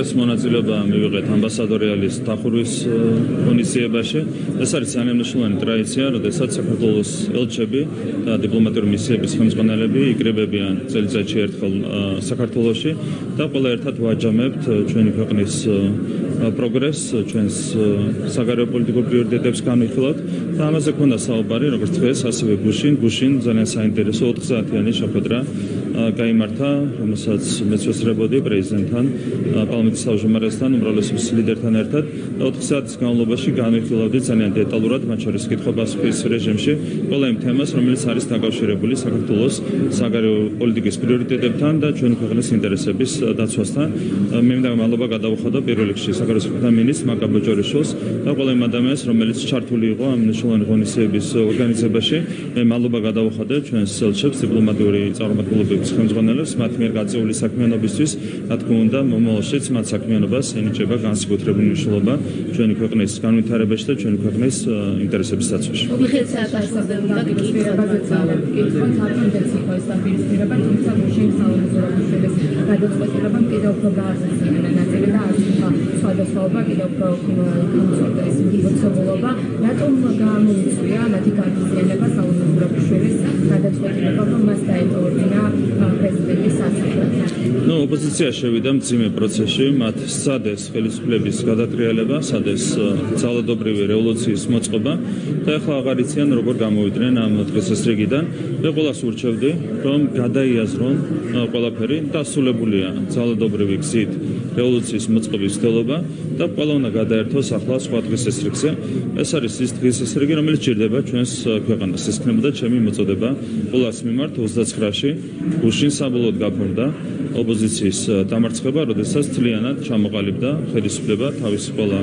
დღეს მონაწილეობა მივიღეთ ამბასადორიალის დახურვის ღონისძიებაში. ეს არის ძალიან მნიშვნელოვანი ტრადიცია, როდესაც საქართველოს ელჩები და დიპლომატიური მისიების ხელმძღვანელები იკრიბებიან წელიწადში ერთხელ საქართველოში და ყველა ერთად ვაჯამებთ ჩვენი ქვეყნის პროგრესს, ჩვენს საგარეო პოლიტიკურ პრიორიტეტებს განვიხილავთ და ამაზე ქონდა საუბარი, როგორც დღეს, ასევე გუშინ ძალიან საინტერესო 4 საათიანი შეხვედრა გაიმართა, რომელსაც მეც ვესწრებოდი პრეზიდენტთან, პარლამენტის თავმჯდომარესთან, უმრავლესობის ლიდერთან ერთად და 4 საათის განმავლობაში განვიხილავდით ძალიან დეტალურად, მათ შორის კითხვა-პასუხის რეჟიმში, ყველა იმ თემას, რომელიც არის დაკავშირებული საქართველოს საგარეო პოლიტიკის პრიორიტეტებთან და ჩვენი ქვეყნის ინტერესების დაცვასთან. მე მინდა მადლობა გადავუხადო პირველ რიგში საგარეო საქმეთა მინისტრს მაკა ბოჭორიშვილს და ყველა იმ ადამიანს, რომელიც ჩართული იყო ამ მნიშვნელოვანი ღონისძიების ორგანიზებაში. მე მადლობა გადავუხადე ჩვენს ელჩებს, დიპლომატიური წარმომადგენლებს ხელმძღვანელებს მათ მიერ გაწეული საქმიანობისთვის, რა თქმა უნდა, მომავალშიც მათ საქმიანობას ენიჭება განსაკუთრებული მნიშვნელობა ჩვენი ქვეყნის განვითარებაში და ჩვენი ქვეყნის ინტერესების დაცვაში. ოპოზიცია შევიდა მძიმე პროცესში, მათ სცადეს ხელისუფლების გადატრიალება, სცადეს ძალადობრივი რევოლუციის მოწყობა და ახლა აღარ იციან როგორ გამოვიდნენ ამ დღესასწრიგიდან. მე ყველას ურჩევდი, რომ გადაიაზრონ ყველაფერი, დასრულებულია ძალადობრივი გზით რევოლუციის მოწყობის მცდელობა და ყველა უნდა გადაერთოს ახლა სხვა დღესასწრიგზე. ეს არის ის დღესასწრიგი, რომელიც ჭირდება ჩვენს ქვეყანას. ეს იქნებოდა ჩემი მოწოდება ყველას მიმართ 29-ში გუშინ საბოლოოდ გაფორმდა ოპოზიციის დამარცხება, როდესაც მთლიანად ჩამოყალიბდა ხელისუფლება თავისი ყველა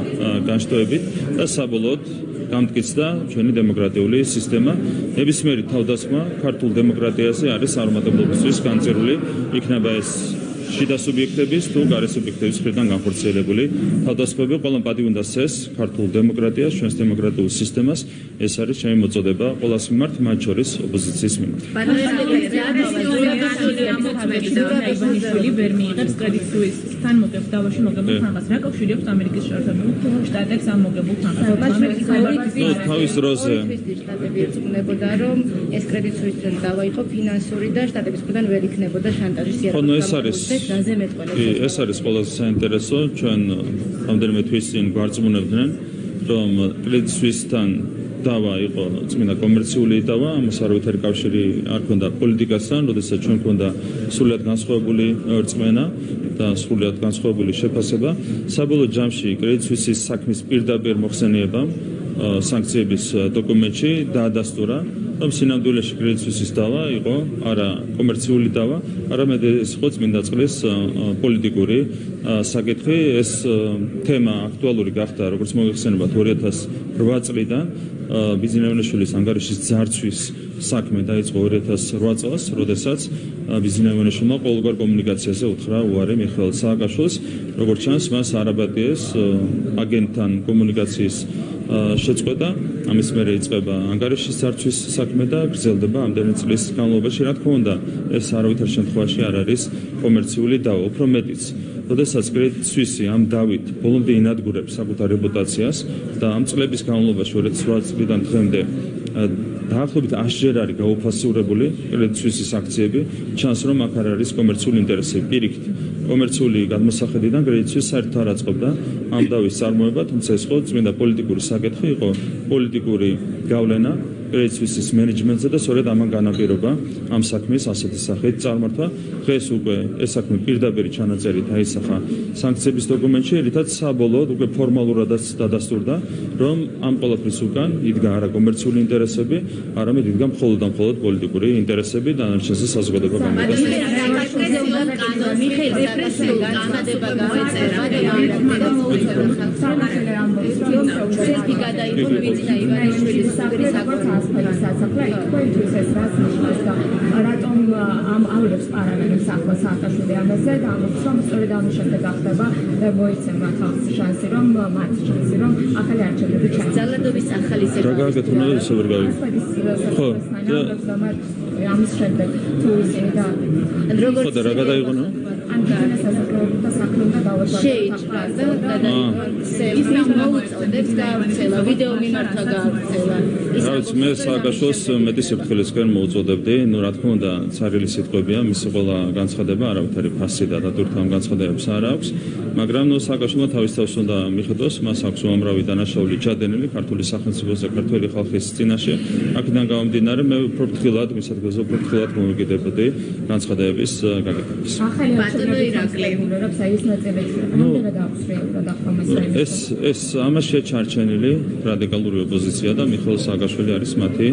განშტოებით და საბოლოოდ გამტკიცდა ჩვენი დემოკრატიული სისტემა. ნებისმიერი თავდასხმა ქართულ დემოკრატიაზე არის არამატებლობისთვის განწირული, იქნება ეს შიდა სუბიექტების თუ გარე სუბიექტების მხრიდან განხორციელებული თავდასხმები. ყველამ პატივი უნდა სცეს ქართულ დემოკრატიას, ჩვენს დემოკრატიულ სისტემას. ეს არის ჩემი მოწოდება ყველას მიმართ, მათ შორის ოპოზიციის მიმართ. ვერ მიიღებს კრედიტ სუისთან მოგებ დავაში მოგებულ თანხას. რა კავშირი აქვს ამერიკის შეერთებულ შტატებს ამ მოგებულ თანხას? თავის დროზე შტატები ეძღვნებოდა, რომ ეს კრედიტ სუისთან დავა იყო ფინანსური და შტატების მხრიდან ვერ იქნებოდა შანტაჟის ხო, ეს არის ყველაზე საინტერესო. ჩვენ რამდენიმე თვის წინ გვარწმუნებდნენ, რომ კრედიტ სუისთან დავა იყო წმინდა კომერციული დავა, ამას არავითარი კავშირი არ ჰქონდა პოლიტიკასთან, როდესაც ჩვენ ჰქონდა სრულიად განსხვავებული რწმენა და სრულიად განსხვავებული შეფასება. საბოლოო ჯამში კრედიტ სუისის საქმის პირდაპირ მოხსენიებამ სანქციების დოკუმენტში დაადასტურა, რომ სინამდვილეში კრედიტ სუისის დავა იყო არა კომერციული დავა, არამედ ეს იყო წმინდა წყლის პოლიტიკური საკითხი. ეს თემა აქტუალური გახდა, როგორც მოგეხსენებათ, 2008 წლიდან. ბიზნეს ევანიშვილის ანგარიშის ძარცვის საქმე დაიწყო 2008 წელს, როდესაც ბიზნეს ევანიშვილმა ყოველგვარ კომუნიკაციაზე უთხრა უარი მიხეილ სააკაშვილს. როგორც ჩანს, მას არ აბატიეს აგენტთან კომუნიკაციის შეწყვეტა. ამის მერე იწყება ანგარიშის ძარცვის საქმე და გრძელდება ამდენი წლის განმავლობაში. რა თქმა უნდა, ეს არავითარ შემთხვევაში არ არის კომერციული დავა, უფრო მეტიც. როდესაც კრედიტ სუისი ამ დავით ბოლომდე ინადგურებს საკუთარ რეპუტაციას და ამ წლების განმავლობაში 2008 წლიდან დღემდე დაახლოებით 100-ჯერ არის გაუფასურებული კრედიტ სუისის აქციები, ჩანს რომ აქ არ არის კომერციული ინტერესები. პირიქით, კომერციული გადმოსახედიდან კრედიტ სუისი საერთოდ არ აწყობდა ამ დავის წარმოება, თუმცა ეს იყო წმინდა პოლიტიკური საკითხი, იყო პოლიტიკური გავლენა კრედიტ სუისის მენეჯმენტზე და სწორედ ამან განაპირობა ამ საქმის ასეთი სახით წარმართვა. დღეს უკვე ეს საქმე პირდაპირ ჩანაწერით აისახა სანქციების დოკუმენტში, რითაც საბოლოოდ უკვე ფორმალურადაც დადასტურდა, რომ ამ ყველაფრის უკან იდგა არა კომერციული ინტერესები, არამედ იდგა მხოლოდ და მხოლოდ პოლიტიკური ინტერესები და დანარჩენზე საზოგადოება გამოდას. სასახლე იქნებთვის ეს რაც ნიშნავს და რატომ ამ აურებს პარალელებს ახლა სააკაშვილი ამაზე და ამბობს რომ სწორედ ამის შემდეგ ახდება მოიცემა თავს შანსი რომ მათ შანსი რომ ახალი არჩევნები ჩაიწერონ. ძალადობის ახალი რა გაგეთუნა ისე ვერ გავიგე. ხო, ამის შემდეგ თუ ისინი და როგორ რა გადაიღონა? ან განსაზღვრება და საქმე უნდა შეიძლება და სელფი მოუწოდებს გავრცელა, ვიდეო მიმართა გავრცელა. რაც მე სააგაშოს მეტი სიფრთხილისკენ მოუწოდებდი, ну რა თქმა უნდა, ცარიელი სიტყვებია, მისი ყველა განცხადება არავითარი ფასი და დატვირთვა ამ განცხადებებს არ აქვს, მაგრამ სააგაშომა თავის თავს უნდა მიხედოს, მას აქვს უამრავი დანაშაული ჩადენილი ქართული სახელმწიფოს და ქართველი ხალხის წინაშე. აქედან გამომდინარე, მე ფრთხილად, მის ადგილზე ფრთხილად მომეკიდებოდი განცხადებების გაკეთებას. ბატონო ირაკლი, ეს ნაწილებში რამდენად აქვს რეალურად ახლა მასალის? ეს ამაშია ჩარჩენილი რადიკალური ოპოზიცია და მიხეილ სააკაშვილი არის მათი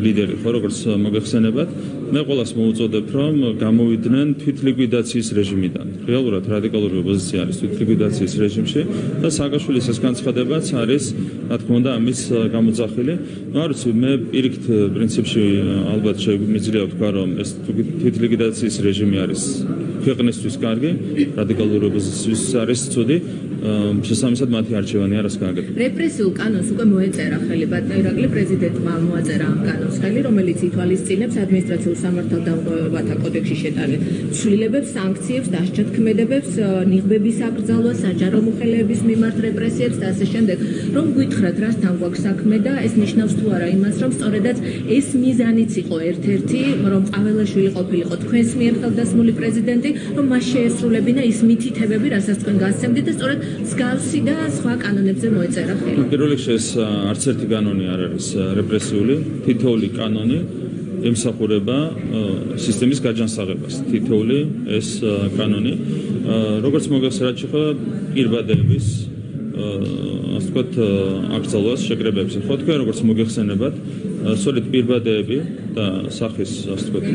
ლიდერი, ხო, როგორც მოგეხსენებათ. მე ყველას მოუწოდებ, რომ გამოვიდნენ თვითლიკვიდაციის რეჟიმიდან. რეალურად რადიკალური ოპოზიცია არის თვითლიკვიდაციის რეჟიმში და სააკაშვილის ეს განცხადებაც არის, რა თქმა უნდა, ამის გამოძახილი. არ ვიცი, მე პირიქით პრინციპში ალბათ შემიძლია ვთქვა, რომ ეს თვითლიკვიდაციის რეჟიმი არის ქვეყნისთვის კარგი, რადიკალური ოპოზიციის არის ცუდი. შესაბამისად მათი არჩევანი არის კარგი. რეპრესიულ კანონს უკვე მოეწერა ხელი ბატონო ირაკლი პრეზიდენტმა მოაწერა ამ კანონს ხელი, რომელიც ითვალისწინებს ადმინისტრაციულ სამართალდამკვირვებელთა კოდექსში შეტანილ ცვლილებებს, სანქციებს, დასჯადქმედებებს, ნიღბების აკრძალვას, საჯარო მოხელეების მიმართ რეპრესიებს და ასე შემდეგ. რომ გითხრათ, რასთან გვაქვს საქმე და ეს ნიშნავს თუ არა იმას, რომ სწორედაც ეს მიზანიც იყო ერთ-ერთი, რომ ყაველაშვილი ყოფილიყო თქვენს მიერ ხელდასმული პრეზიდენტი, რომ მას შეესრულებინა ის მითითებები, რასაც თქვენ გასცემდით და სწორედ მსგავსი და სხვა კანონებზე მოეწერა ხელი. პირველ რიგში ეს არც ერთი კანონი არ არის რეპრესიული, თითოეული კანონი ემსახურება სისტემის გაჯანსაღებას. თითოეული ეს კანონი, როგორც მოგეხსენებათ, შეხება პირბადების ასე ვთქვათ, აკრძალვას, შეკრებებს. ხო, თქვენ როგორც მოგეხსენებათ, სწორედ პირბადები და სახის ასე ვთქვათ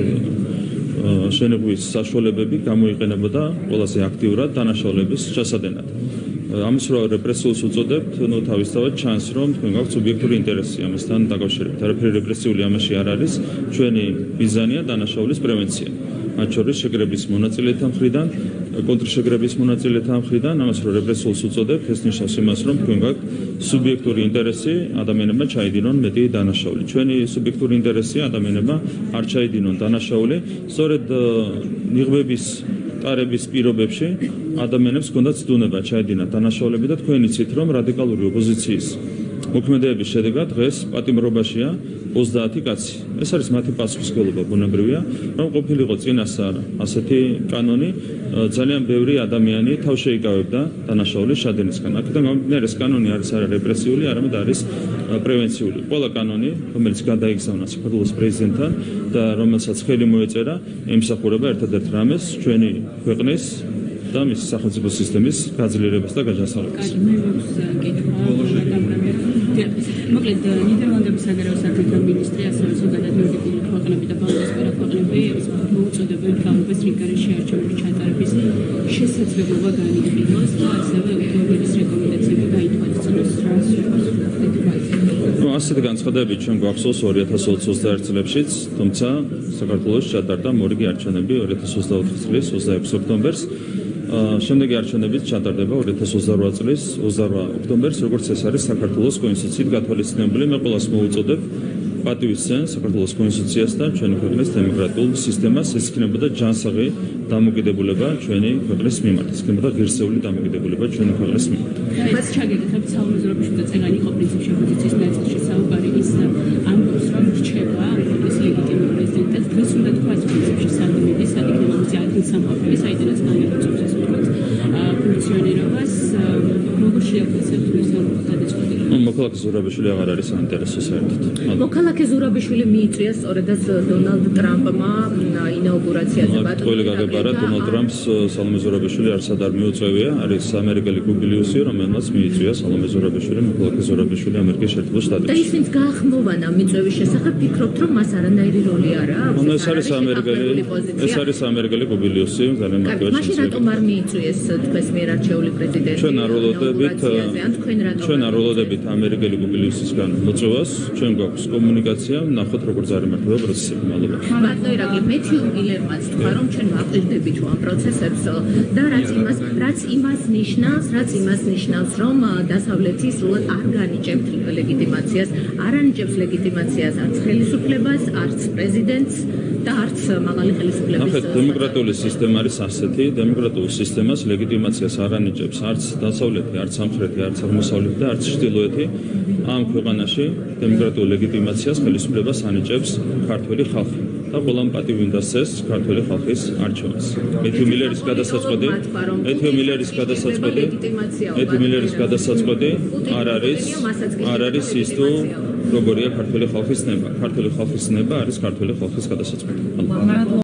შენებების საშუალებები გამოიყენებოდა ყველაზე აქტიურად დანაშაულების ჩასადენად. ამის რო რეპრესიულს უწოდებთ, ну თავისთავად ჩანს, რომ თქვენ გაქვთ სუბიექტური ინტერესი ამასთან დაკავშირებით. არაფერი რეპრესიული ამაში არ არის, ჩვენი მიზანია დანაშაულის პრევენცია. მათ შორის შეკრების მონაწილეთა მხრიდან, კონტრშეკრების მონაწილეთა მხრიდან, ამას რო რეპრესიულს უწოდებთ, ეს ნიშნავს იმას, რომ თქვენ გაქვთ სუბიექტური ინტერესი ადამიანებმა ჩაიდინონ მეტი დანაშაული. ჩვენი სუბიექტური ინტერესია ადამიანებმა არ ჩაიდინონ დანაშაული, სწორედ ნიღბების ტარების პირობებში ადამიანებს ჰქონდათ ცდუნება ჩაედინათ დანაშაულები და თქვენ იცით, რომ რადიკალური ოპოზიციის მოქმედებების შედეგად დღეს პატიმრობაშია 30 კაცი. ეს არის მათი პასუხისმგებლობა ბუნებრივია, რომ ყოფილიყო წინასწარ ასეთი კანონი, ძალიან ბევრი ადამიანი თავშეიკავებდა დანაშაულის ჩადენისგან. აქედან გამომდინარე, ეს კანონი არის არა რეპრესიული, არამედ არის პრევენციული. ყველა კანონი, რომელიც გადაიგზავნა საქართველოს პრეზიდენტთან და რომელსაც ხელი მოეწერა, ემსახურება ერთადერთ რამეს, ჩვენი ქვეყნის და მის სახელმწიფო სისტემის გაძლიერებას და გაჯანსაღებას. მოკლედ ნიდერლანდების საგარეო საქმეთა მინისტრი ასევე ზოგადად ნორვეგიული ქვეყნები და ბალტიისპირა ქვეყნები მოუწოდებენ მთავრობას რიგგარეშე არჩევნების ჩატარების შესაძლებლობა განიხილოს და ასევე ნორვეგიის რეკომენდაციები გაითვალისწინოს ასეთი განცხადებები ჩვენ გვახსოვს 2021 წლებშიც, თუმცა საქართველოს ჩატარდა მორიგი არჩევნები 2024 წლის 26 ოქტომბერს. შემდეგი არჩევნებიც ჩატარდება 2028 წლის 28 ოქტომბერს, როგორც ეს არის საქართველოს კონსტიტუციით გათვალისწინებული. მე ყველას მოუწოდებ პატივისცემ საქართველოს კონსტიტუციას და ჩვენი ქვეყნის დემოკრატიულ სისტემას. ეს იქნებოდა ჯანსაღი დამოკიდებულება ჩვენი ქვეყნის მიმართ. ეს იქნებოდა ღირსეული დამოკიდებულება ჩვენი ქვეყნის მიმართ. მას ჩაგეკითხებით საუბრობებში და წეგანი იყო პრინციპში ოპოზიციის ნაწილში საუბარი ის ამბობს, რომ რჩება ეს ლეგიტიმური პრეზიდენტად. დღეს უნდა თქვას პრინციპში სადმედის საკითხებზე ადგილსამყოფელი, საიდანაც განეკუთვნება ეს ვთქვათ ფუნქციონირებას. როგორ შეაფასებთ ეს გადაწყვეტილება? მოქალაქე ზურაბიშვილი აღარ არის საინტერესო საერთოდ. მოქალაქე ზურაბიშვილი მიიწვია სწორედაც დონალდ ტრამპმა ინაუგურაციაზე ბატონო. ყველი გაგებარა დონალდ ტრამპს სალომე ზურაბიშვილი არსად არ მიუწევია, არის ამერიკელი გუბილიუსი, რომელმაც მიიწვია სალომე ზურაბიშვილი, მოქალაქე ზურაბიშვილი ამერიკის შეერთებულ შტატებში. და ისინი გაახმოვანა მიწვევის შესახებ, ფიქრობთ, რომ მას არანაირი როლი არ აქვს? ეს არის ამერიკელი გუბილიუსი, ძალიან მარტივად მაშინ რატომ არ მიიწვიეს თქვენს მიერ არჩეული პრეზიდენტი? ჩვენ არ ველოდებით ამერიკელი გუბილიუსისგან მოწვევას, ჩვენ გვაქვს კომუნიკაცია, ნახოთ როგორც არის მართება პროცესები. მადლობა. ბატონო ირაკლი, მეთიუ მილერმაც თქვა, რომ ჩვენ ვაკვირდებით ამ პროცესებს და რაც იმას ნიშნავს, რომ დასავლეთი სრულად არ განიჭებთ ლეგიტიმაციას, არ ანიჭებს ლეგიტიმაციას არც ხელისუფლებას, არც პრეზიდენტს და არც მაღალი ხელისუფლების ნახეთ, დემოკრატიული სისტემა არის ასეთი, დემოკრატიულ სისტემას ლეგიტიმაციას არ ანიჭებს არც დასავლეთი, არც სამხრეთი, არც აღმოსავლეთი და არც ჩრდილოეთი. ამ ქვეყანაში დემოკრატიულ ლეგიტიმაციას ხელისუფლებას ანიჭებს ქართველი ხალხი. და ყველამ პატივი უნდა სცეს ქართველი ხალხის არჩევანს. მეთიუ მილერის გადასაწყვეტი არ არის ის თუ როგორია ქართველი ხალხის ნება. ქართველი ხალხის ნება არის ქართველი ხალხის გადასაწყვეტი.